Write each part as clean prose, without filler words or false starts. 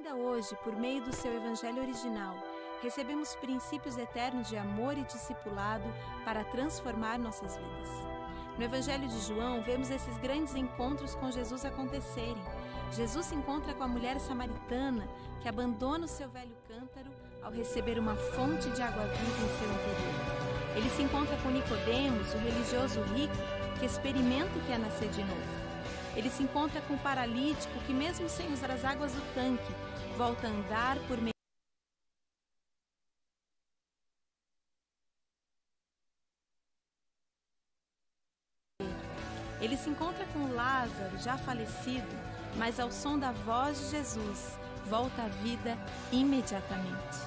Ainda hoje, por meio do seu Evangelho original, recebemos princípios eternos de amor e discipulado para transformar nossas vidas. No Evangelho de João, vemos esses grandes encontros com Jesus acontecerem. Jesus se encontra com a mulher samaritana que abandona o seu velho cântaro ao receber uma fonte de água viva em seu interior. Ele se encontra com Nicodemos, o religioso rico, que experimenta o que é nascer de novo. Ele se encontra com o paralítico que, mesmo sem usar as águas do tanque, volta a andar por meio. Ele se encontra com Lázaro, já falecido, mas ao som da voz de Jesus, volta à vida imediatamente.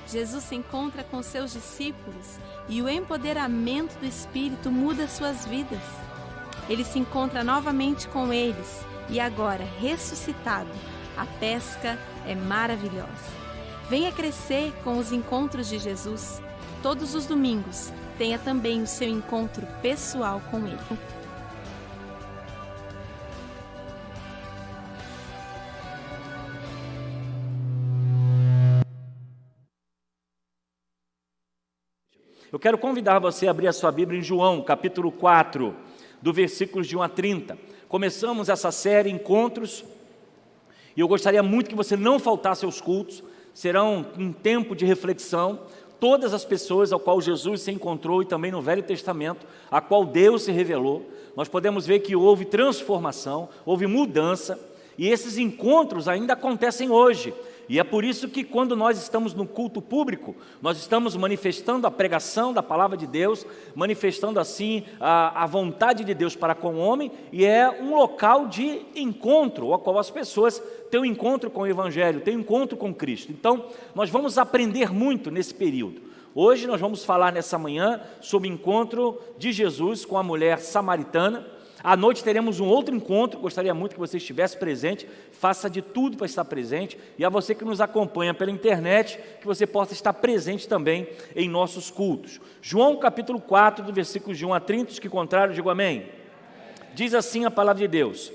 Jesus se encontra com seus discípulos e o empoderamento do Espírito muda suas vidas. Ele se encontra novamente com eles e agora, ressuscitado, a pesca é maravilhosa. Venha crescer com os encontros de Jesus. Todos os domingos, tenha também o seu encontro pessoal com Ele. Eu quero convidar você a abrir a sua Bíblia em João, capítulo 4, do versículos de 1 a 30. Começamos essa série Encontros, e eu gostaria muito que você não faltasse aos cultos. Serão um tempo de reflexão. Todas as pessoas ao qual Jesus se encontrou, e também no Velho Testamento, a qual Deus se revelou, nós podemos ver que houve transformação, houve mudança, e esses encontros ainda acontecem hoje. E é por isso que quando nós estamos no culto público, nós estamos manifestando a pregação da palavra de Deus, manifestando assim a vontade de Deus para com o homem, e é um local de encontro, ao qual as pessoas têm um encontro com o Evangelho, têm um encontro com Cristo. Então, nós vamos aprender muito nesse período. Hoje nós vamos falar nessa manhã sobre o encontro de Jesus com a mulher samaritana. À noite teremos um outro encontro, gostaria muito que você estivesse presente, faça de tudo para estar presente, e a você que nos acompanha pela internet, que você possa estar presente também em nossos cultos. João capítulo 4, do versículo de 1 a 30, os que contrário, digo amém. Diz assim a palavra de Deus: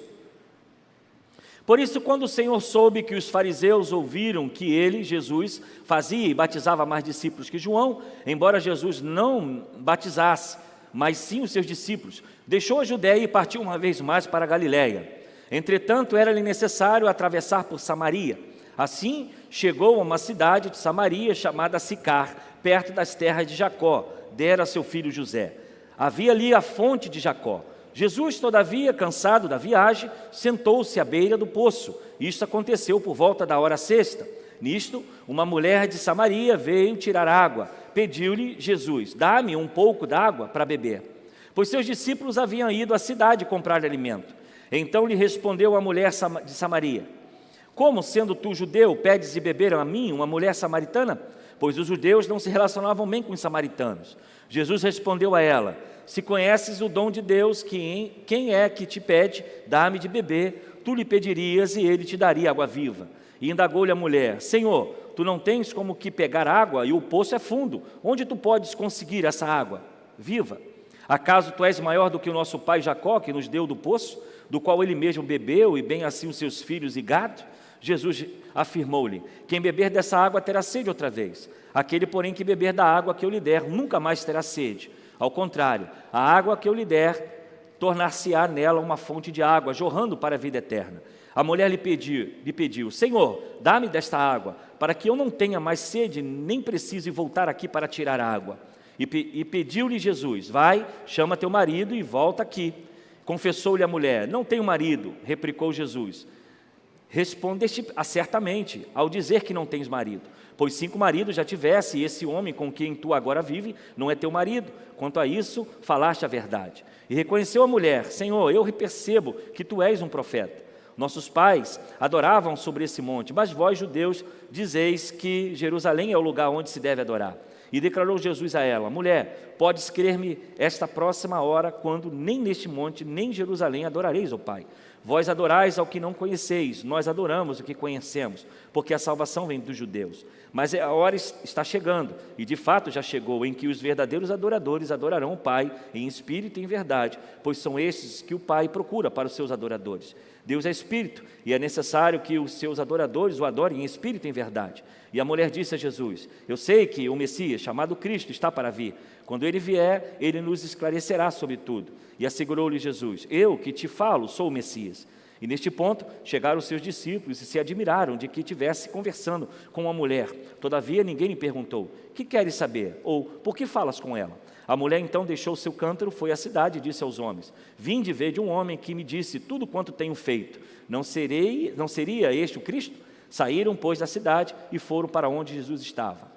Por isso, quando o Senhor soube que os fariseus ouviram que ele, Jesus, fazia e batizava mais discípulos que João, embora Jesus não batizasse, mas sim os seus discípulos, deixou a Judéia e partiu uma vez mais para a Galiléia. Entretanto, era-lhe necessário atravessar por Samaria. Assim, chegou a uma cidade de Samaria chamada Sicar, perto das terras de Jacó, dera a seu filho José. Havia ali a fonte de Jacó. Jesus, todavia, cansado da viagem, sentou-se à beira do poço. Isto aconteceu por volta da hora sexta. Nisto, uma mulher de Samaria veio tirar água. Pediu-lhe Jesus: dá-me um pouco d'água para beber, pois seus discípulos haviam ido à cidade comprar alimento. Então lhe respondeu a mulher de Samaria: Como, sendo tu judeu, pedes de beber a mim, uma mulher samaritana? Pois os judeus não se relacionavam bem com os samaritanos. Jesus respondeu a ela: Se conheces o dom de Deus, quem é que te pede, dá-me de beber, tu lhe pedirias e ele te daria água viva. E indagou-lhe a mulher: Senhor, tu não tens como que pegar água, e o poço é fundo. Onde tu podes conseguir essa água viva? Acaso tu és maior do que o nosso pai Jacó, que nos deu do poço, do qual ele mesmo bebeu, e bem assim os seus filhos e gado? Jesus afirmou-lhe: Quem beber dessa água terá sede outra vez. Aquele, porém, que beber da água que eu lhe der, nunca mais terá sede. Ao contrário, a água que eu lhe der, tornar-se-á nela uma fonte de água, jorrando para a vida eterna. A mulher lhe pediu: Senhor, dá-me desta água, para que eu não tenha mais sede, nem precise voltar aqui para tirar água. E pediu-lhe Jesus: Vai, chama teu marido e volta aqui. Confessou-lhe a mulher: Não tenho marido. Replicou Jesus: Respondeste certamente, ao dizer que não tens marido, pois 5 maridos já tivesse, e esse homem com quem tu agora vive não é teu marido. Quanto a isso, falaste a verdade. E reconheceu a mulher: Senhor, eu percebo que tu és um profeta. Nossos pais adoravam sobre esse monte, mas vós, judeus, dizeis que Jerusalém é o lugar onde se deve adorar. E declarou Jesus a ela: Mulher, podes crer-me esta próxima hora, quando nem neste monte, nem em Jerusalém adorareis ao Pai. Vós adorais ao que não conheceis, nós adoramos o que conhecemos, porque a salvação vem dos judeus. Mas a hora está chegando, e de fato já chegou, em que os verdadeiros adoradores adorarão o Pai em espírito e em verdade, pois são estes que o Pai procura para os seus adoradores. Deus é espírito, e é necessário que os seus adoradores o adorem em espírito e em verdade. E a mulher disse a Jesus: eu sei que o Messias, chamado Cristo, está para vir. Quando ele vier, ele nos esclarecerá sobre tudo. E assegurou-lhe Jesus: eu que te falo, sou o Messias. E neste ponto chegaram os seus discípulos e se admiraram de que estivesse conversando com uma mulher. Todavia ninguém lhe perguntou: que queres saber? Ou por que falas com ela? A mulher então deixou seu cântaro, foi à cidade e disse aos homens: vinde ver de um homem que me disse tudo quanto tenho feito. Não seria este o Cristo? Saíram, pois, da cidade e foram para onde Jesus estava.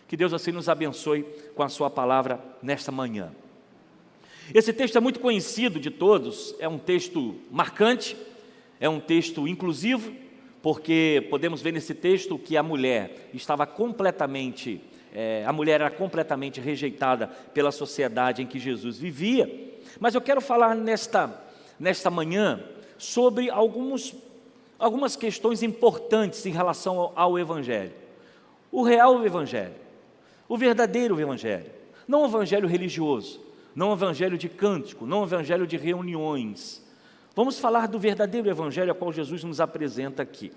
Que Deus assim nos abençoe com a sua palavra nesta manhã. Esse texto é muito conhecido de todos, é um texto marcante, é um texto inclusivo, porque podemos ver nesse texto que a mulher estava completamente, a mulher era completamente rejeitada pela sociedade em que Jesus vivia. Mas eu quero falar nesta manhã sobre algumas questões importantes em relação ao Evangelho. O real Evangelho, o verdadeiro Evangelho, não o Evangelho religioso, não o Evangelho de cântico, não o Evangelho de reuniões. Vamos falar do verdadeiro Evangelho a qual Jesus nos apresenta aqui.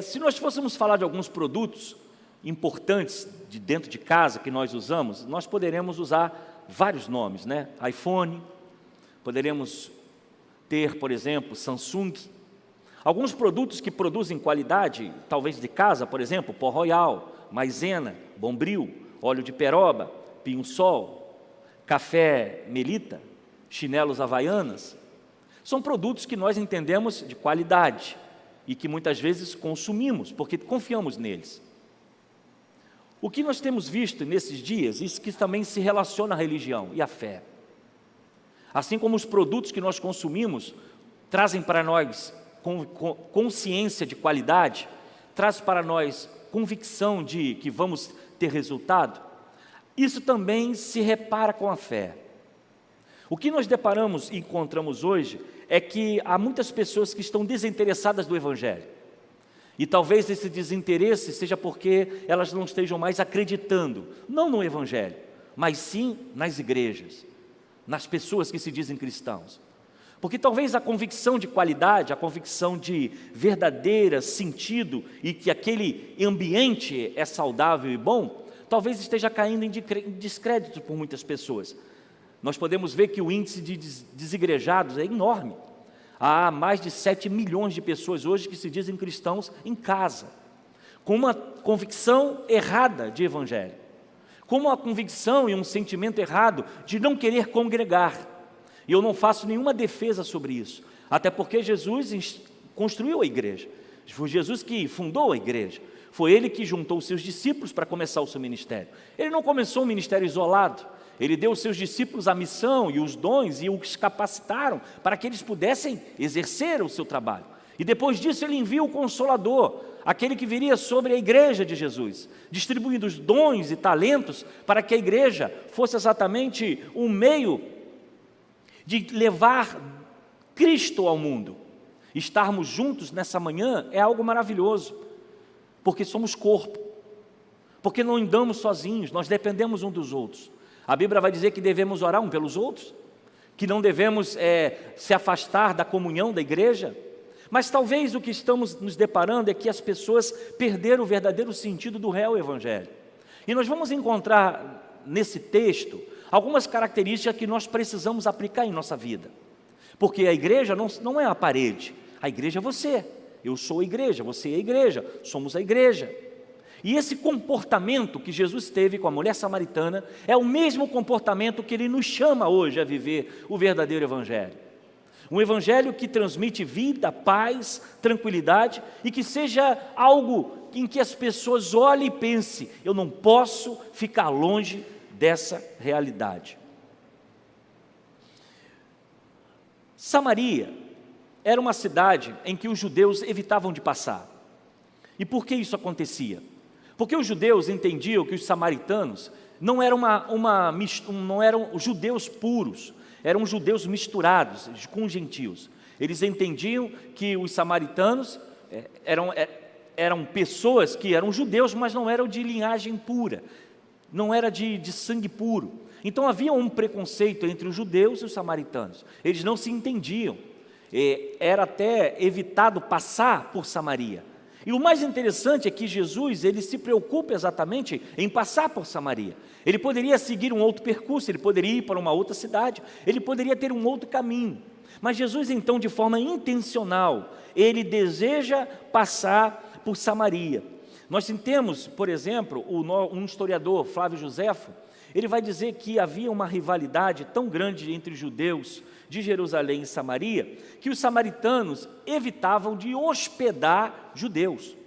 Se nós fôssemos falar de alguns produtos importantes de dentro de casa que nós usamos, nós poderemos usar vários nomes, né? iPhone, poderemos ter, por exemplo, Samsung. Alguns produtos que produzem qualidade, talvez de casa, por exemplo, Pó Royal, Maisena, Bombril, óleo de peroba, Pinho-Sol, café Melita, chinelos Havaianas. São produtos que nós entendemos de qualidade e que muitas vezes consumimos, porque confiamos neles. O que nós temos visto nesses dias, isso que também se relaciona à religião e à fé. Assim como os produtos que nós consumimos trazem para nós consciência de qualidade, traz para nós convicção de que vamos ter resultado, isso também se repara com a fé. O que nós deparamos e encontramos hoje é que há muitas pessoas que estão desinteressadas do Evangelho. E talvez esse desinteresse seja porque elas não estejam mais acreditando, não no Evangelho, mas sim nas igrejas, nas pessoas que se dizem cristãos. Porque talvez a convicção de qualidade, a convicção de verdadeiro sentido e que aquele ambiente é saudável e bom, talvez esteja caindo em descrédito por muitas pessoas. Nós podemos ver que o índice de desigrejados é enorme. Há mais de 7 milhões de pessoas hoje que se dizem cristãos em casa, com uma convicção errada de evangelho, com uma convicção e um sentimento errado de não querer congregar. E eu não faço nenhuma defesa sobre isso, até porque Jesus construiu a igreja, foi Jesus que fundou a igreja, foi Ele que juntou os seus discípulos para começar o seu ministério. Ele não começou um ministério isolado, Ele deu aos seus discípulos a missão e os dons e os capacitaram para que eles pudessem exercer o seu trabalho. E depois disso Ele envia o Consolador, aquele que viria sobre a igreja de Jesus, distribuindo os dons e talentos para que a igreja fosse exatamente um meio de levar Cristo ao mundo. Estarmos juntos nessa manhã é algo maravilhoso, porque somos corpo, porque não andamos sozinhos, nós dependemos uns dos outros. A Bíblia vai dizer que devemos orar um pelos outros, que não devemos se afastar da comunhão da igreja, mas talvez o que estamos nos deparando é que as pessoas perderam o verdadeiro sentido do real Evangelho. E nós vamos encontrar nesse texto algumas características que nós precisamos aplicar em nossa vida, porque a igreja não é a parede, a igreja é você, eu sou a igreja, você é a igreja, somos a igreja. E esse comportamento que Jesus teve com a mulher samaritana é o mesmo comportamento que Ele nos chama hoje a viver o verdadeiro Evangelho. Um Evangelho que transmite vida, paz, tranquilidade e que seja algo em que as pessoas olhem e pensem: eu não posso ficar longe dessa realidade. Samaria era uma cidade em que os judeus evitavam de passar. E por que isso acontecia? Porque os judeus entendiam que os samaritanos não eram, não eram judeus puros, eram judeus misturados com gentios. Eles entendiam que os samaritanos eram pessoas que eram judeus, mas não eram de linhagem pura, não era de sangue puro. Então havia um preconceito entre os judeus e os samaritanos, eles não se entendiam. Era até evitado passar por Samaria. E o mais interessante é que Jesus, ele se preocupa exatamente em passar por Samaria. Ele poderia seguir um outro percurso, ele poderia ir para uma outra cidade, ele poderia ter um outro caminho. Mas Jesus, então, de forma intencional, ele deseja passar por Samaria. Nós temos, por exemplo, um historiador, Flávio Joséfo, ele vai dizer que havia uma rivalidade tão grande entre os judeus de Jerusalém e Samaria, que os samaritanos evitavam de hospedar judeus.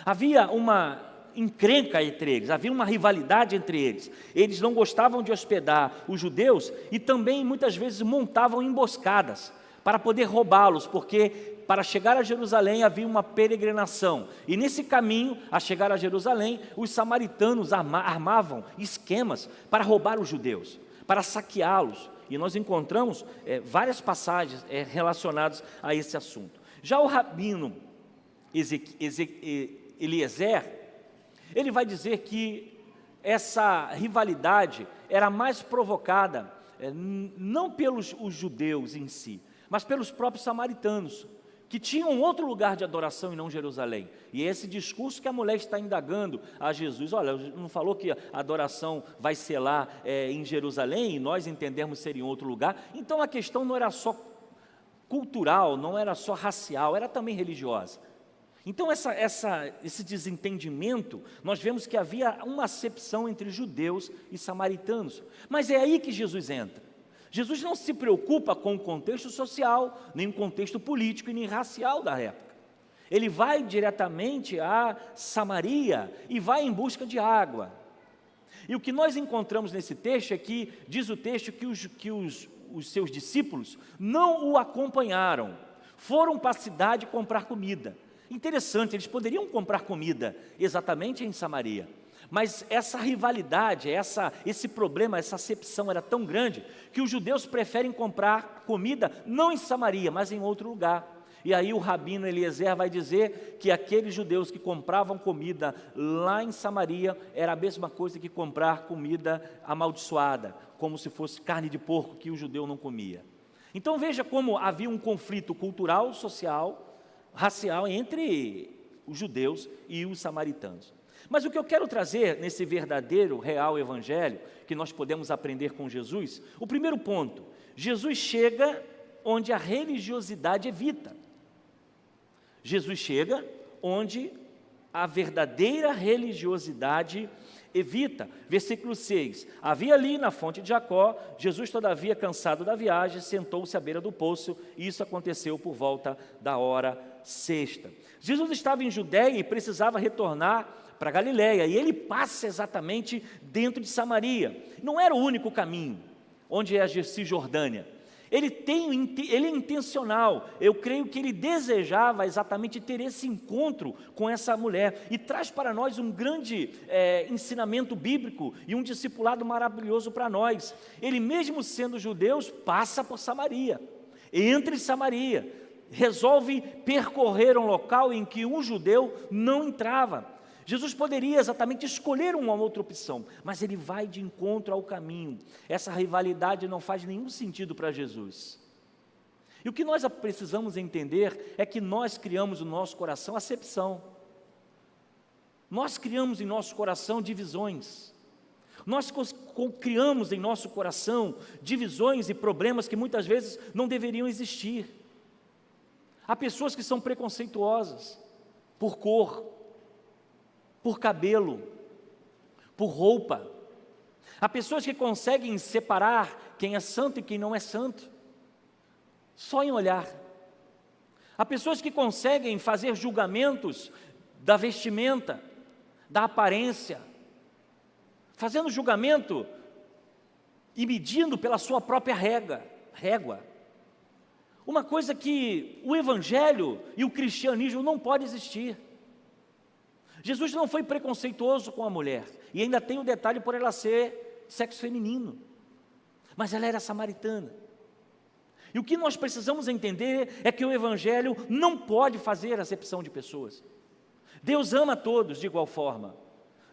Havia uma encrenca entre eles, havia uma rivalidade entre eles. Eles não gostavam de hospedar os judeus e também muitas vezes montavam emboscadas para poder roubá-los, porque para chegar a Jerusalém havia uma peregrinação, e nesse caminho, a chegar a Jerusalém, os samaritanos armavam esquemas para roubar os judeus, para saqueá-los, e nós encontramos várias passagens relacionadas a esse assunto. Já o rabino Eliezer, ele vai dizer que essa rivalidade era mais provocada não pelos os judeus em si, mas pelos próprios samaritanos, que tinham outro lugar de adoração e não Jerusalém. E esse discurso que a mulher está indagando a Jesus: olha, não falou que a adoração vai ser lá em Jerusalém, e nós entendemos ser em outro lugar? Então a questão não era só cultural, não era só racial, era também religiosa. Então esse desentendimento, nós vemos que havia uma acepção entre judeus e samaritanos. Mas é aí que Jesus entra. Jesus não se preocupa com o contexto social, nem o contexto político e nem racial da época. Ele vai diretamente a Samaria e vai em busca de água. E o que nós encontramos nesse texto é que, diz o texto, que os seus discípulos não o acompanharam, foram para a cidade comprar comida. Interessante, eles poderiam comprar comida exatamente em Samaria, mas essa rivalidade, esse problema, essa acepção era tão grande que os judeus preferem comprar comida não em Samaria, mas em outro lugar. E aí o rabino Eliezer vai dizer que aqueles judeus que compravam comida lá em Samaria era a mesma coisa que comprar comida amaldiçoada, como se fosse carne de porco que o judeu não comia. Então veja como havia um conflito cultural, social, racial entre os judeus e os samaritanos. Mas o que eu quero trazer nesse verdadeiro, real evangelho, que nós podemos aprender com Jesus, o primeiro ponto: Jesus chega onde a religiosidade evita. Jesus chega onde a verdadeira religiosidade evita. Versículo 6, havia ali na fonte de Jacó, Jesus todavia cansado da viagem, sentou-se à beira do poço, e isso aconteceu por volta da hora sexta. Jesus estava em Judeia e precisava retornar para Galiléia, e ele passa exatamente dentro de Samaria. Não era o único caminho, onde é a Cisjordânia. Ele é intencional. Eu creio que ele desejava exatamente ter esse encontro com essa mulher, e traz para nós um grande ensinamento bíblico e um discipulado maravilhoso para nós. Ele, mesmo sendo judeu, passa por Samaria, entra em Samaria, resolve percorrer um local em que um judeu não entrava. Jesus poderia exatamente escolher uma outra opção, mas ele vai de encontro ao caminho. Essa rivalidade não faz nenhum sentido para Jesus. E o que nós precisamos entender é que nós criamos no nosso coração acepção. Nós criamos em nosso coração divisões. Nós criamos em nosso coração divisões e problemas que muitas vezes não deveriam existir. Há pessoas que são preconceituosas por cor, por cabelo, por roupa. Há pessoas que conseguem separar quem é santo e quem não é santo, só em olhar. Há pessoas que conseguem fazer julgamentos da vestimenta, da aparência, fazendo julgamento e medindo pela sua própria régua. Uma coisa que o evangelho e o cristianismo não pode existir. Jesus não foi preconceituoso com a mulher, e ainda tem o detalhe por ela ser sexo feminino, mas ela era samaritana. E o que nós precisamos entender é que o evangelho não pode fazer acepção de pessoas. Deus ama todos de igual forma.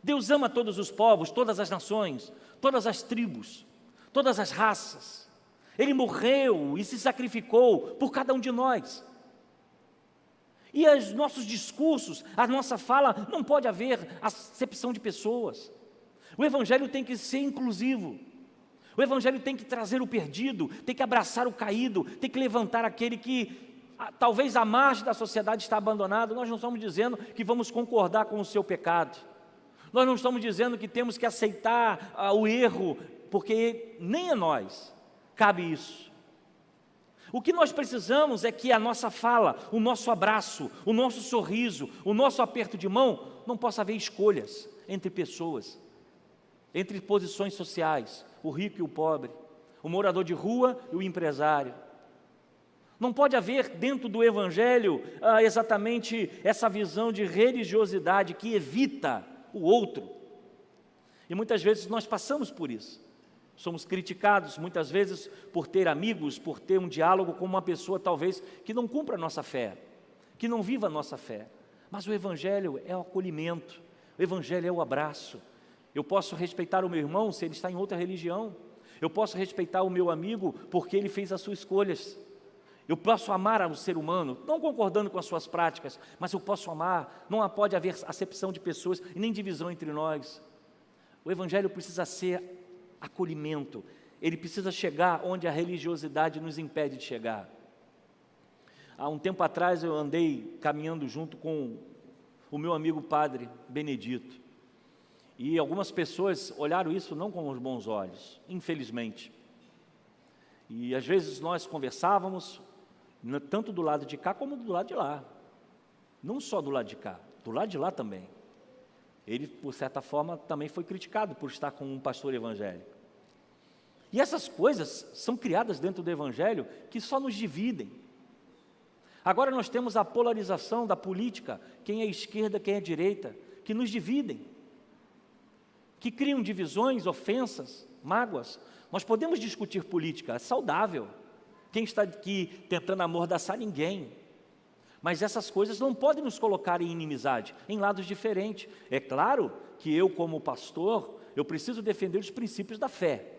Deus ama todos os povos, todas as nações, todas as tribos, todas as raças. Ele morreu e se sacrificou por cada um de nós. E os nossos discursos, a nossa fala, não pode haver acepção de pessoas. O Evangelho tem que ser inclusivo. O Evangelho tem que trazer o perdido, tem que abraçar o caído, tem que levantar aquele que talvez à margem da sociedade está abandonado. Nós não estamos dizendo que vamos concordar com o seu pecado. Nós não estamos dizendo que temos que aceitar o erro, porque nem a nós cabe isso. O que nós precisamos é que a nossa fala, o nosso abraço, o nosso sorriso, o nosso aperto de mão, não possa haver escolhas entre pessoas, entre posições sociais, o rico e o pobre, o morador de rua e o empresário. Não pode haver dentro do Evangelho exatamente essa visão de religiosidade que evita o outro. E muitas vezes nós passamos por isso. Somos criticados muitas vezes por ter amigos, por ter um diálogo com uma pessoa talvez que não cumpra a nossa fé, que não viva a nossa fé. Mas o Evangelho é o acolhimento, o Evangelho é o abraço. Eu posso respeitar o meu irmão se ele está em outra religião. Eu posso respeitar o meu amigo porque ele fez as suas escolhas. Eu posso amar o ser humano, não concordando com as suas práticas, mas eu posso amar. Não pode haver acepção de pessoas e nem divisão entre nós. O Evangelho precisa ser acolhimento, ele precisa chegar onde a religiosidade nos impede de chegar. Há um tempo atrás eu andei caminhando junto com o meu amigo padre Benedito, e algumas pessoas olharam isso não com os bons olhos, infelizmente. E às vezes nós conversávamos, tanto do lado de cá como do lado de lá, não só do lado de cá, do lado de lá também. Ele, por certa forma, também foi criticado por estar com um pastor evangélico. E essas coisas são criadas dentro do Evangelho que só nos dividem. Agora nós temos a polarização da política, quem é esquerda, quem é direita, que nos dividem, que criam divisões, ofensas, mágoas. Nós podemos discutir política, é saudável. Quem está aqui tentando amordaçar ninguém. Mas essas coisas não podem nos colocar em inimizade, em lados diferentes. É claro que eu, como pastor, eu preciso defender os princípios da fé.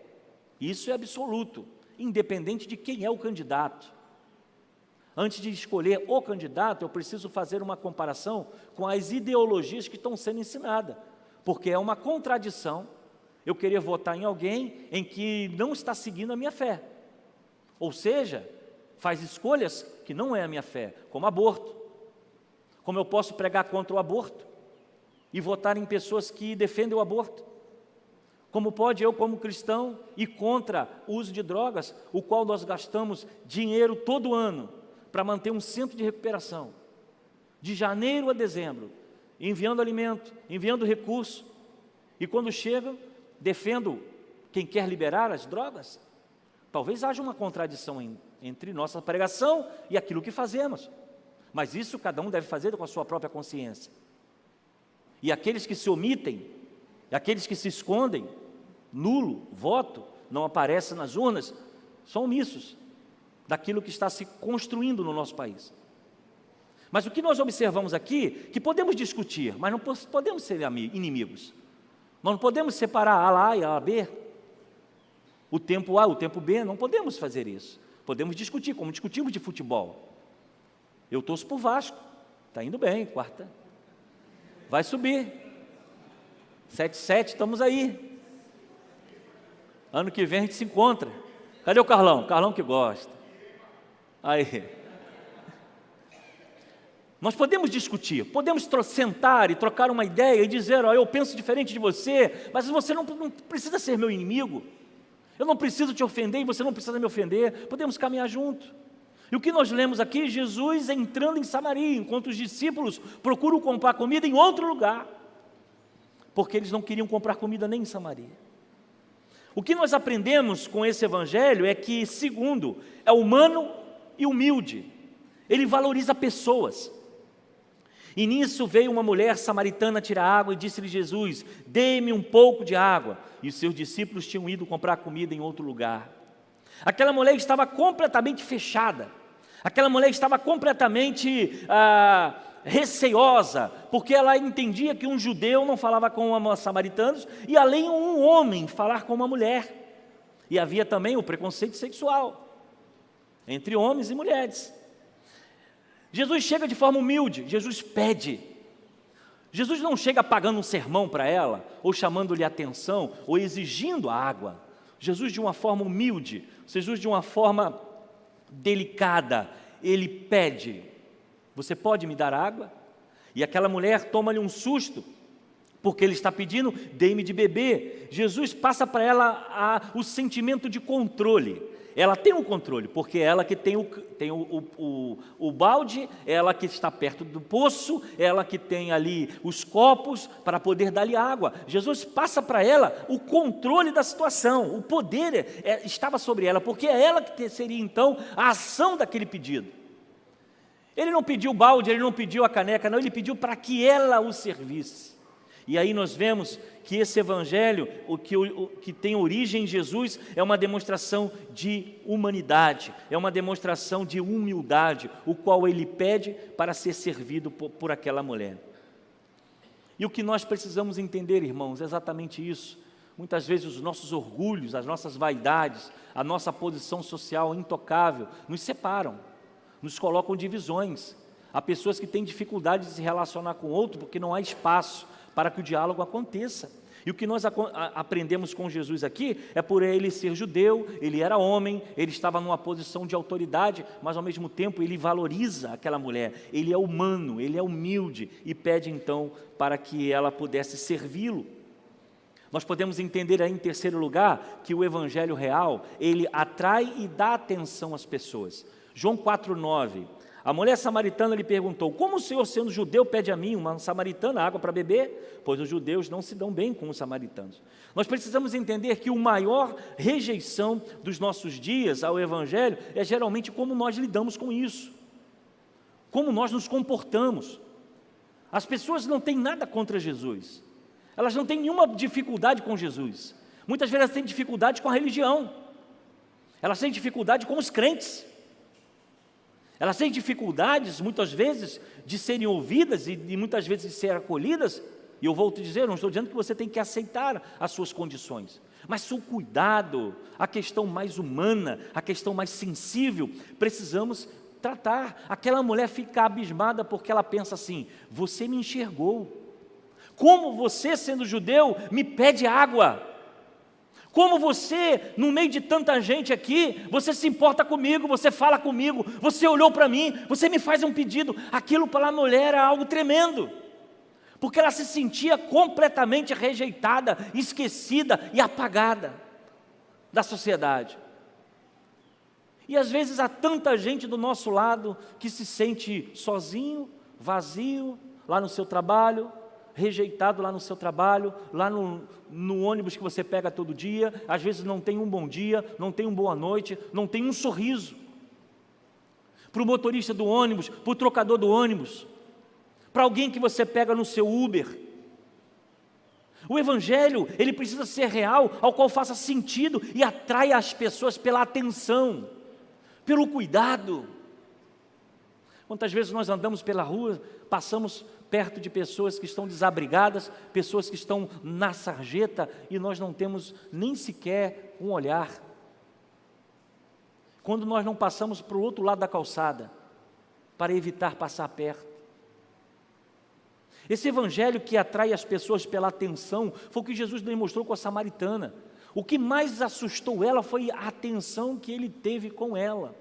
Isso é absoluto, independente de quem é o candidato. Antes de escolher o candidato, eu preciso fazer uma comparação com as ideologias que estão sendo ensinadas, porque é uma contradição eu querer votar em alguém em que não está seguindo a minha fé. Ou seja, faz escolhas que não é a minha fé, como aborto. Como eu posso pregar contra o aborto e votar em pessoas que defendem o aborto? Como pode eu, como cristão, ir contra o uso de drogas, o qual nós gastamos dinheiro todo ano para manter um centro de recuperação, de janeiro a dezembro, enviando alimento, enviando recurso, e quando chega, defendo quem quer liberar as drogas? Talvez haja uma contradição entre nossa pregação e aquilo que fazemos, mas isso cada um deve fazer com a sua própria consciência. E aqueles que se omitem, aqueles que se escondem, nulo, voto, não aparece nas urnas, são omissos daquilo que está se construindo no nosso país. Mas o que nós observamos aqui, que podemos discutir, mas não podemos ser inimigos. Nós não podemos separar A e A B, o tempo A, o tempo B, não podemos fazer isso. Podemos discutir, como discutimos de futebol. Eu torço por Vasco, está indo bem, quarta, vai subir, 7-7, estamos aí. Ano que vem a gente se encontra. Cadê o Carlão? Carlão que gosta. Aí. Nós podemos discutir, podemos sentar e trocar uma ideia e dizer, eu penso diferente de você, mas você não precisa ser meu inimigo. Eu não preciso te ofender e você não precisa me ofender. Podemos caminhar junto. E o que nós lemos aqui, Jesus entrando em Samaria, enquanto os discípulos procuram comprar comida em outro lugar, porque eles não queriam comprar comida nem em Samaria. O que nós aprendemos com esse evangelho é que, segundo, é humano e humilde. Ele valoriza pessoas. E nisso veio uma mulher samaritana tirar água e disse-lhe Jesus, dê-me um pouco de água. E os seus discípulos tinham ido comprar comida em outro lugar. Aquela mulher estava completamente fechada. Aquela mulher estava completamente receosa, porque ela entendia que um judeu não falava com samaritanos, e além um homem falar com uma mulher. E havia também o preconceito sexual entre homens e mulheres. Jesus chega de forma humilde, Jesus pede. Jesus não chega pagando um sermão para ela, ou chamando-lhe atenção, ou exigindo a água. Jesus, de uma forma humilde, Jesus, de uma forma delicada, ele pede: você pode me dar água? E aquela mulher toma-lhe um susto, porque ele está pedindo: dê-me de beber. Jesus passa para ela o sentimento de controle. Ela tem o controle, porque ela que tem o balde, ela que está perto do poço, ela que tem ali os copos para poder dar-lhe água. Jesus passa para ela o controle da situação, o poder estava sobre ela, porque é ela que seria então a ação daquele pedido. Ele não pediu o balde, ele não pediu a caneca, não, ele pediu para que ela o servisse. E aí nós vemos que esse evangelho, o que tem origem em Jesus, é uma demonstração de humanidade, é uma demonstração de humildade, o qual ele pede para ser servido por aquela mulher. E o que nós precisamos entender, irmãos, é exatamente isso. Muitas vezes os nossos orgulhos, as nossas vaidades, a nossa posição social intocável, nos separam, nos colocam divisões. Há pessoas que têm dificuldade de se relacionar com o outro porque não há espaço para que o diálogo aconteça. E o que nós aprendemos com Jesus aqui é por ele ser judeu, ele era homem, ele estava numa posição de autoridade, mas ao mesmo tempo ele valoriza aquela mulher, ele é humano, ele é humilde e pede então para que ela pudesse servi-lo. Nós podemos entender aí em terceiro lugar que o evangelho real, ele atrai e dá atenção às pessoas. João 4,9, a mulher samaritana lhe perguntou: como o Senhor, sendo judeu, pede a mim, uma samaritana, água para beber? Pois os judeus não se dão bem com os samaritanos. Nós precisamos entender que a maior rejeição dos nossos dias ao evangelho é geralmente como nós lidamos com isso, como nós nos comportamos. As pessoas não têm nada contra Jesus, elas não têm nenhuma dificuldade com Jesus. Muitas vezes elas têm dificuldade com a religião, elas têm dificuldade com os crentes. Elas têm dificuldades, muitas vezes, de serem ouvidas e muitas vezes de serem acolhidas. E eu vou te dizer, não estou dizendo que você tem que aceitar as suas condições, mas o cuidado, a questão mais humana, a questão mais sensível, precisamos tratar. Aquela mulher fica abismada porque ela pensa assim: você me enxergou. Como você, sendo judeu, me pede água? Como você, no meio de tanta gente aqui, você se importa comigo, você fala comigo, você olhou para mim, você me faz um pedido. Aquilo para a mulher era algo tremendo, porque ela se sentia completamente rejeitada, esquecida e apagada da sociedade. E às vezes há tanta gente do nosso lado que se sente sozinho, vazio, lá no seu trabalho, rejeitado lá no seu trabalho, lá no ônibus que você pega todo dia, às vezes não tem um bom dia, não tem uma boa noite, não tem um sorriso. Para o motorista do ônibus, para o trocador do ônibus, para alguém que você pega no seu Uber. O evangelho, ele precisa ser real, ao qual faça sentido e atraia as pessoas pela atenção, pelo cuidado. Quantas vezes nós andamos pela rua, passamos perto de pessoas que estão desabrigadas, pessoas que estão na sarjeta, e nós não temos nem sequer um olhar. Quando nós não passamos para o outro lado da calçada, para evitar passar perto. Esse evangelho que atrai as pessoas pela atenção, foi o que Jesus demonstrou com a samaritana. O que mais assustou ela foi a atenção que ele teve com ela.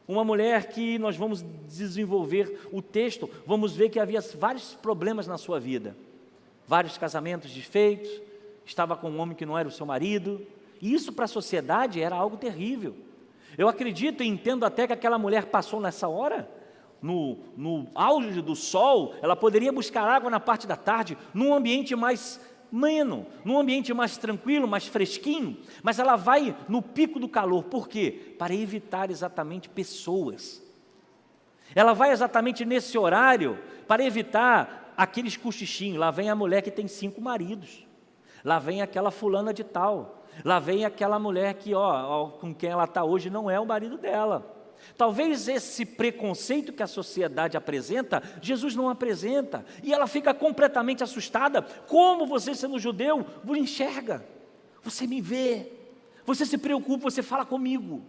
Uma mulher que nós vamos desenvolver o texto, vamos ver que havia vários problemas na sua vida. Vários casamentos desfeitos, estava com um homem que não era o seu marido, e isso para a sociedade era algo terrível. Eu acredito e entendo até que aquela mulher passou nessa hora, no auge do sol, ela poderia buscar água na parte da tarde, num ambiente mais ameno, num ambiente mais tranquilo, mais fresquinho, mas ela vai no pico do calor. Por quê? Para evitar exatamente pessoas. Ela vai exatamente nesse horário para evitar aqueles cochichinhos. Lá vem a mulher que tem 5 maridos, lá vem aquela fulana de tal, lá vem aquela mulher que com quem ela está hoje não é o marido dela. Talvez esse preconceito que a sociedade apresenta, Jesus não apresenta, e ela fica completamente assustada. Como você, sendo judeu, me enxerga? Você me vê? você se preocupa, você fala comigo.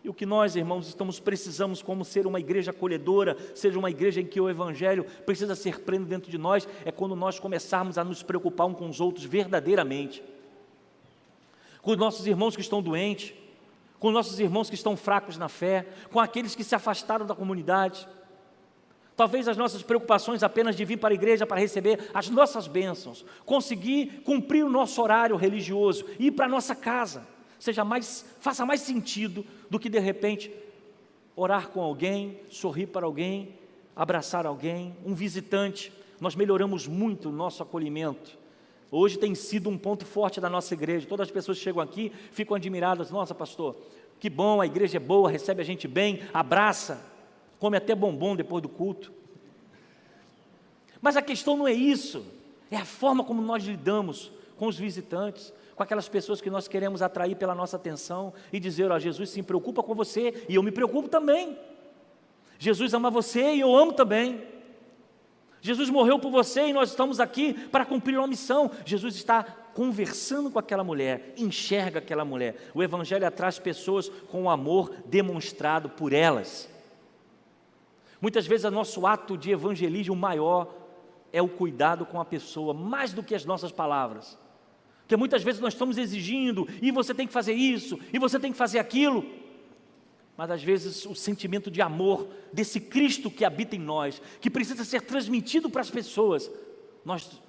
E o que nós, irmãos, precisamos como ser uma igreja acolhedora, seja uma igreja em que o Evangelho precisa ser pleno dentro de nós, é quando nós começarmos a nos preocupar uns com os outros verdadeiramente. Com os nossos irmãos que estão doentes, com os nossos irmãos que estão fracos na fé, com aqueles que se afastaram da comunidade. Talvez as nossas preocupações apenas de vir para a igreja para receber as nossas bênçãos, conseguir cumprir o nosso horário religioso, ir para a nossa casa, faça mais sentido do que de repente orar com alguém, sorrir para alguém, abraçar alguém, um visitante. Nós melhoramos muito o nosso acolhimento. Hoje tem sido um ponto forte da nossa igreja. Todas as pessoas que chegam aqui ficam admiradas. Nossa, pastor, que bom, a igreja é boa, recebe a gente bem, abraça, come até bombom depois do culto. Mas a questão não é isso, é a forma como nós lidamos com os visitantes, com aquelas pessoas que nós queremos atrair pela nossa atenção e dizer, ó, Jesus se preocupa com você e eu me preocupo também. Jesus ama você e eu amo também. Jesus morreu por você e nós estamos aqui para cumprir uma missão. Jesus está conversando com aquela mulher, enxerga aquela mulher. O Evangelho atrai as pessoas com o amor demonstrado por elas. Muitas vezes o nosso ato de evangelismo maior é o cuidado com a pessoa, mais do que as nossas palavras. Porque muitas vezes nós estamos exigindo, e você tem que fazer isso, e você tem que fazer aquilo. Mas às vezes o sentimento de amor desse Cristo que habita em nós, que precisa ser transmitido para as pessoas, nós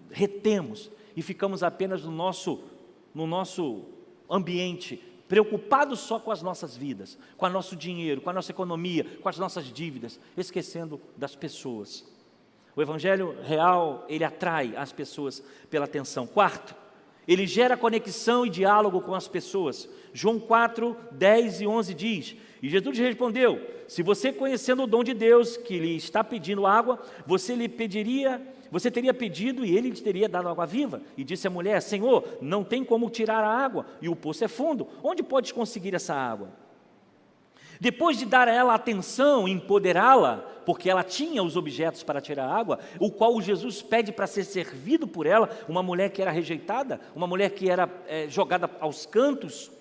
retemos e ficamos apenas no nosso ambiente, preocupados só com as nossas vidas, com o nosso dinheiro, com a nossa economia, com as nossas dívidas, esquecendo das pessoas. O Evangelho real, ele atrai as pessoas pela atenção. Quarto, ele gera conexão e diálogo com as pessoas. João 4, 10 e 11 diz, e Jesus respondeu, se você conhecendo o dom de Deus, que lhe está pedindo água, você teria pedido e ele lhe teria dado água viva. E disse a mulher, Senhor, não tem como tirar a água, e o poço é fundo, onde podes conseguir essa água? Depois de dar a ela atenção, empoderá-la, porque ela tinha os objetos para tirar a água, o qual Jesus pede para ser servido por ela, uma mulher que era rejeitada, uma mulher que era jogada aos cantos,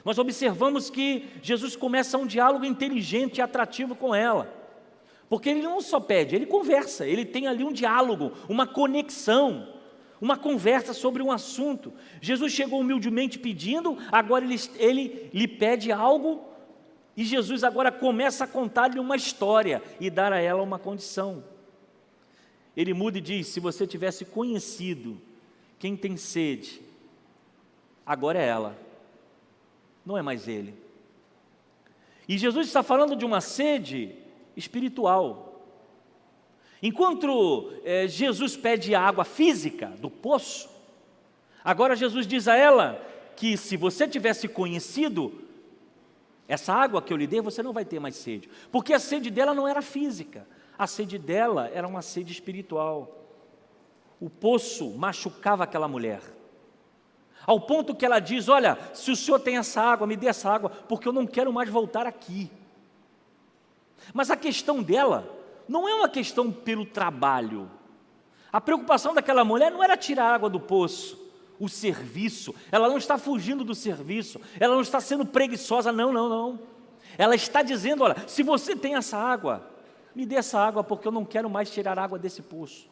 nós observamos que Jesus começa um diálogo inteligente e atrativo com ela, porque ele não só pede, ele conversa, ele tem ali um diálogo, uma conexão, uma conversa sobre um assunto. Jesus chegou humildemente pedindo, agora ele lhe pede algo, e Jesus agora começa a contar-lhe uma história e dar a ela uma condição. Ele muda e diz, se você tivesse conhecido quem tem sede, agora é ela, não é mais ele. E Jesus está falando de uma sede espiritual. Enquanto Jesus pede a água física do poço, agora Jesus diz a ela que se você tivesse conhecido essa água que eu lhe dei, você não vai ter mais sede, porque a sede dela não era física, a sede dela era uma sede espiritual. O poço machucava aquela mulher, ao ponto que ela diz, olha, se o senhor tem essa água, me dê essa água, porque eu não quero mais voltar aqui. Mas a questão dela não é uma questão pelo trabalho, a preocupação daquela mulher não era tirar a água do poço, o serviço, ela não está fugindo do serviço, ela não está sendo preguiçosa, não, ela está dizendo, olha, se você tem essa água, me dê essa água, porque eu não quero mais tirar água desse poço.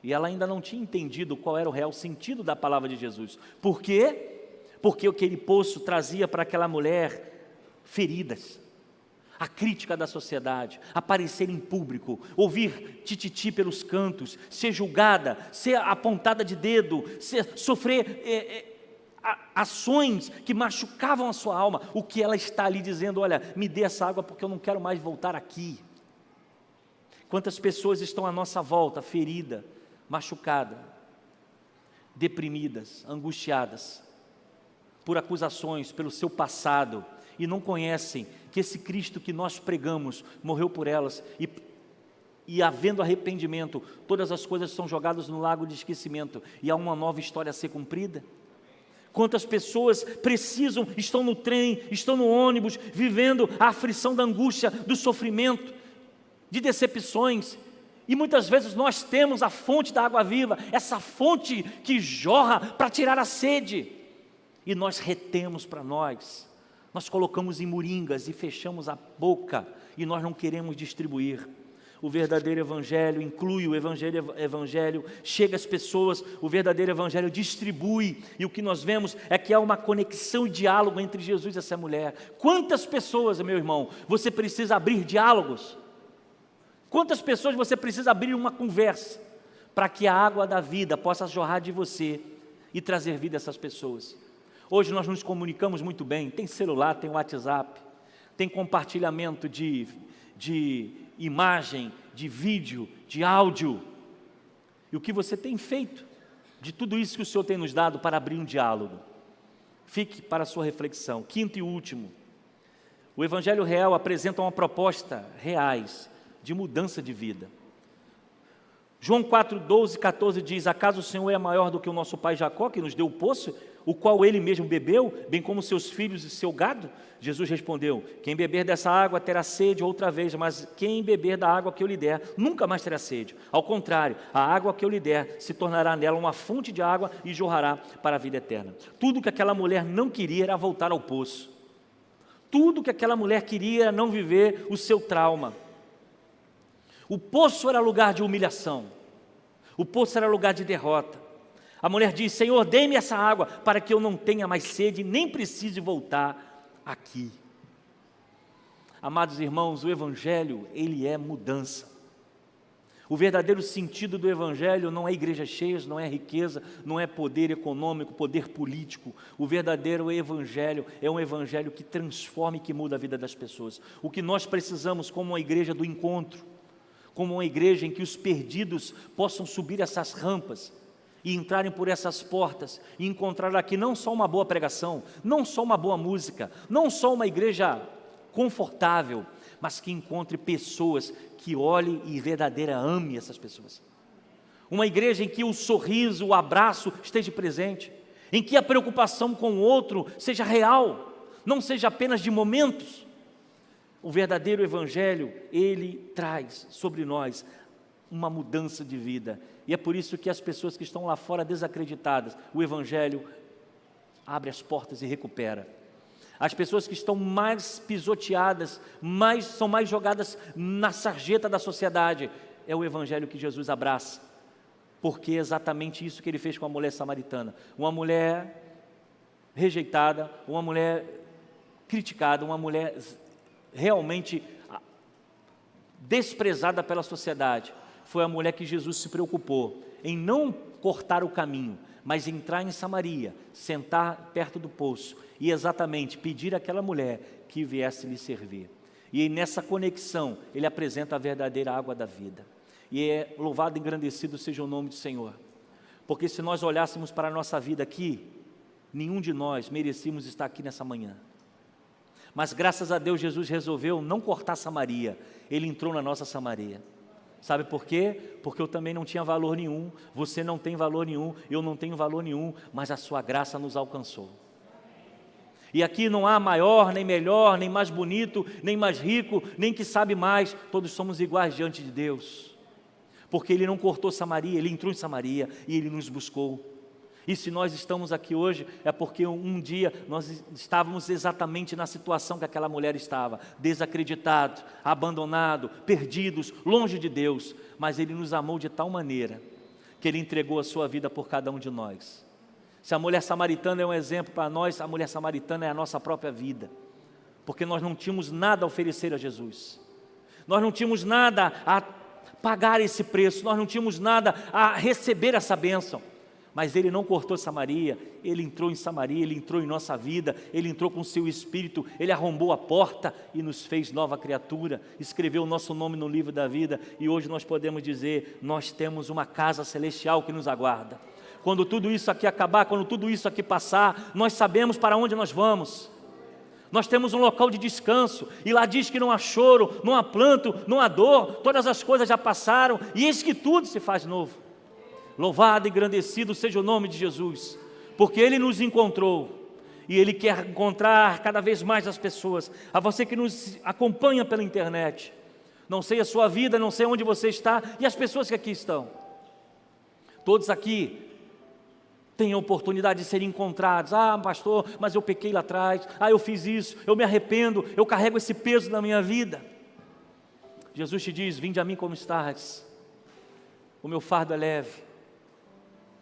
E ela ainda não tinha entendido qual era o real sentido da palavra de Jesus. Por quê? Porque aquele poço trazia para aquela mulher feridas, a crítica da sociedade, aparecer em público, ouvir tititi pelos cantos, ser julgada, ser apontada de dedo, sofrer ações que machucavam a sua alma. O que ela está ali dizendo, olha, me dê essa água porque eu não quero mais voltar aqui. Quantas pessoas estão à nossa volta, ferida, machucada, deprimidas, angustiadas, por acusações, pelo seu passado, e não conhecem que esse Cristo que nós pregamos, morreu por elas, e havendo arrependimento, todas as coisas são jogadas no lago de esquecimento, e há uma nova história a ser cumprida. Quantas pessoas estão no trem, estão no ônibus, vivendo a aflição da angústia, do sofrimento, de decepções, e muitas vezes nós temos a fonte da água viva, essa fonte que jorra para tirar a sede. e nós retemos para nós, nós colocamos em moringas e fechamos a boca, e nós não queremos distribuir. O verdadeiro evangelho inclui, o evangelho chega às pessoas, o verdadeiro evangelho distribui, e o que nós vemos é que há uma conexão e diálogo entre Jesus e essa mulher. Quantas pessoas, meu irmão, você precisa abrir diálogos? Quantas pessoas você precisa abrir uma conversa, para que a água da vida possa jorrar de você e trazer vida a essas pessoas? Hoje nós nos comunicamos muito bem, tem celular, tem WhatsApp, tem compartilhamento de imagem, de vídeo, de áudio. E o que você tem feito de tudo isso que o Senhor tem nos dado para abrir um diálogo? Fique para a sua reflexão. Quinto e último, o Evangelho real apresenta uma proposta reais de mudança de vida. João 4:12 e 14 diz: acaso o Senhor é maior do que o nosso pai Jacó, que nos deu o poço, o qual ele mesmo bebeu, bem como seus filhos e seu gado? Jesus respondeu: quem beber dessa água terá sede outra vez, mas quem beber da água que eu lhe der, nunca mais terá sede. Ao contrário, a água que eu lhe der se tornará nela uma fonte de água e jorrará para a vida eterna. Tudo que aquela mulher não queria era voltar ao poço. Tudo que aquela mulher queria era não viver o seu trauma. O poço era lugar de humilhação. O poço era lugar de derrota. A mulher diz: Senhor, dê-me essa água para que eu não tenha mais sede, nem precise voltar aqui. Amados irmãos, o Evangelho, ele é mudança. O verdadeiro sentido do Evangelho não é igrejas cheias, não é riqueza, não é poder econômico, poder político. O verdadeiro Evangelho é um Evangelho que transforma e que muda a vida das pessoas. O que nós precisamos como uma igreja do encontro, como uma igreja em que os perdidos possam subir essas rampas e entrarem por essas portas e encontrar aqui não só uma boa pregação, não só uma boa música, não só uma igreja confortável, mas que encontre pessoas que olhem e verdadeira ame essas pessoas. Uma igreja em que o sorriso, o abraço esteja presente, em que a preocupação com o outro seja real, não seja apenas de momentos. O verdadeiro Evangelho, ele traz sobre nós uma mudança de vida. E é por isso que as pessoas que estão lá fora desacreditadas, o Evangelho abre as portas e recupera. As pessoas que estão mais pisoteadas, são mais jogadas na sarjeta da sociedade, é o Evangelho que Jesus abraça. Porque é exatamente isso que ele fez com a mulher samaritana. Uma mulher rejeitada, uma mulher criticada, uma mulher realmente desprezada pela sociedade. Foi a mulher que Jesus se preocupou em não cortar o caminho, mas entrar em Samaria, sentar perto do poço e exatamente pedir àquela mulher que viesse lhe servir. E nessa conexão ele apresenta a verdadeira água da vida. E é louvado e engrandecido seja o nome do Senhor, porque se nós olhássemos para a nossa vida aqui, nenhum de nós merecíamos estar aqui nessa manhã. Mas graças a Deus Jesus resolveu não cortar Samaria, ele entrou na nossa Samaria. Sabe por quê? Porque eu também não tinha valor nenhum, você não tem valor nenhum, eu não tenho valor nenhum, mas a sua graça nos alcançou. E aqui não há maior, nem melhor, nem mais bonito, nem mais rico, nem que sabe mais, todos somos iguais diante de Deus. Porque ele não cortou Samaria, ele entrou em Samaria e ele nos buscou. E se nós estamos aqui hoje, é porque um dia nós estávamos exatamente na situação que aquela mulher estava, desacreditado, abandonado, perdidos, longe de Deus, mas ele nos amou de tal maneira, que ele entregou a sua vida por cada um de nós. Se a mulher samaritana é um exemplo para nós, a mulher samaritana é a nossa própria vida, porque nós não tínhamos nada a oferecer a Jesus, nós não tínhamos nada a pagar esse preço, nós não tínhamos nada a receber essa bênção, mas ele não cortou Samaria, ele entrou em Samaria, ele entrou em nossa vida, ele entrou com o seu Espírito, ele arrombou a porta e nos fez nova criatura, escreveu o nosso nome no livro da vida, e hoje nós podemos dizer, nós temos uma casa celestial que nos aguarda. Quando tudo isso aqui acabar, quando tudo isso aqui passar, nós sabemos para onde nós vamos. Nós temos um local de descanso, e lá diz que não há choro, não há pranto, não há dor, todas as coisas já passaram, e eis que tudo se faz novo. Louvado e engrandecido seja o nome de Jesus, porque Ele nos encontrou, e Ele quer encontrar cada vez mais as pessoas. A você que nos acompanha pela internet, não sei a sua vida, não sei onde você está, e as pessoas que aqui estão, todos aqui tenham oportunidade de serem encontrados. Ah, pastor, mas eu pequei lá atrás. Ah, eu fiz isso, eu me arrependo, eu carrego esse peso na minha vida. Jesus te diz: vinde a mim como estás, o meu fardo é leve.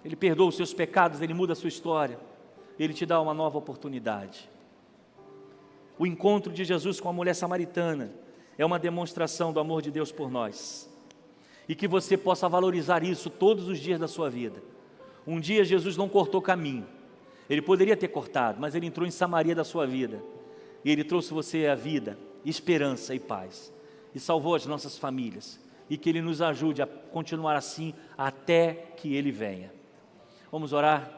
Ele perdoa os seus pecados, Ele muda a sua história, Ele te dá uma nova oportunidade. O encontro de Jesus com a mulher samaritana é uma demonstração do amor de Deus por nós, e que você possa valorizar isso todos os dias da sua vida. Um dia Jesus não cortou caminho, Ele poderia ter cortado, mas Ele entrou em Samaria da sua vida, e Ele trouxe você a vida, esperança e paz, e salvou as nossas famílias, e que Ele nos ajude a continuar assim até que Ele venha. Vamos orar.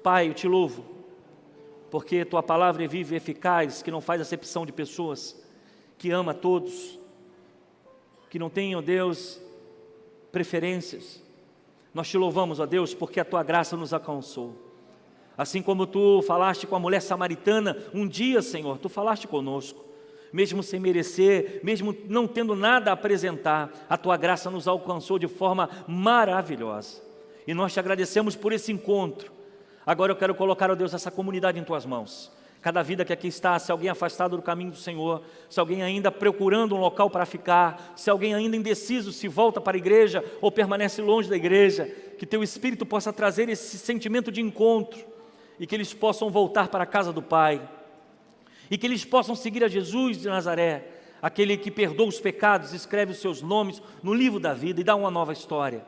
Pai, eu te louvo, porque Tua palavra é viva e eficaz, que não faz acepção de pessoas, que ama a todos, que não tem, ó Deus, preferências. Nós te louvamos, ó Deus, porque a Tua graça nos alcançou. Assim como Tu falaste com a mulher samaritana, um dia, Senhor, Tu falaste conosco, mesmo sem merecer, mesmo não tendo nada a apresentar, a Tua graça nos alcançou de forma maravilhosa, e nós te agradecemos por esse encontro. Agora eu quero colocar, ó Deus, essa comunidade em Tuas mãos. Cada vida que aqui está, se alguém afastado do caminho do Senhor, se alguém ainda procurando um local para ficar, se alguém ainda indeciso se volta para a igreja ou permanece longe da igreja, que Teu Espírito possa trazer esse sentimento de encontro, e que eles possam voltar para a casa do Pai, e que eles possam seguir a Jesus de Nazaré, aquele que perdoa os pecados, escreve os seus nomes no livro da vida e dá uma nova história.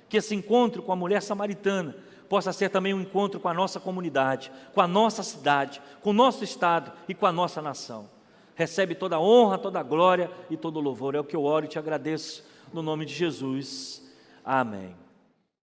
Que esse encontro com a mulher samaritana possa ser também um encontro com a nossa comunidade, com a nossa cidade, com o nosso estado e com a nossa nação. Recebe toda a honra, toda a glória e todo o louvor. É o que eu oro e te agradeço no nome de Jesus. Amém.